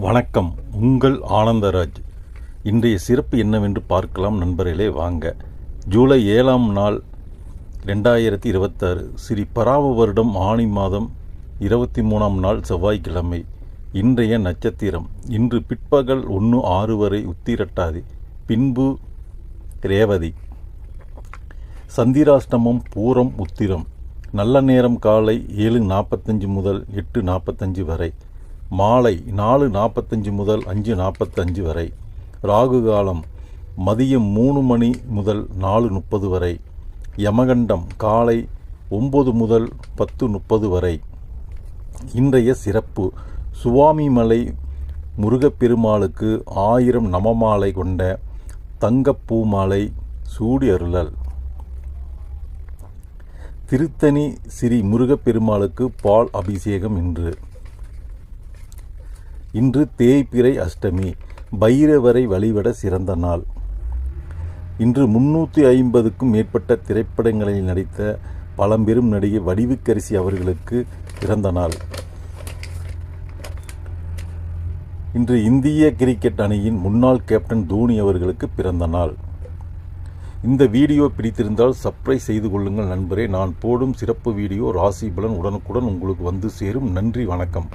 வணக்கம். உங்கள் ஆனந்தராஜ். இன்றைய சிறப்பு என்னவென்று பார்க்கலாம் நண்பர்களே, வாங்க. ஜூலை 7ஆம் நாள் 2026 ஸ்ரீ பராவ வருடம் ஆனி மாதம் 23ஆம் நாள் செவ்வாய்க்கிழமை. இன்றைய நட்சத்திரம் இன்று பிற்பகல் 1:06 வரை உத்திரட்டாதி, பின்பு ரேவதி. சந்திராஷ்டமம் பூரம் உத்திரம். நல்ல நேரம் காலை 7:45 முதல் 8:45 வரை, மாலை 4:45 முதல் 5:45 வரை. ராகு காலம் மதியம் 3 மணி முதல் 4:30 வரை. யமகண்டம் காலை 9 முதல் 10:30 வரை. இன்றைய சிறப்பு: சுவாமிமலை முருகப்பெருமாளுக்கு 1000 நமமாலை கொண்ட தங்கப்பூ மாலை சூடி அருளல். திருத்தணி ஸ்ரீ முருகப்பெருமாளுக்கு பால் அபிஷேகம். இன்று தேய்பிறை அஷ்டமி. பைரவரை வழிபட சிறந்த நாள். இன்று 350க்கும் மேற்பட்ட திரைப்படங்களில் நடித்த பழம்பெரும் நடிகை வடிவுக்கரசி அவர்களுக்கு பிறந்த நாள். இன்று இந்திய கிரிக்கெட் அணியின் முன்னாள் கேப்டன் தோனி அவர்களுக்கு பிறந்த நாள். இந்த வீடியோ பிடித்திருந்தால் சப்ஸ்கிரைப் செய்து கொள்ளுங்கள் நண்பரே. நான் போடும் சிறப்பு வீடியோ ராசி பலன் உடனுக்குடன் உங்களுக்கு வந்து சேரும். நன்றி, வணக்கம்.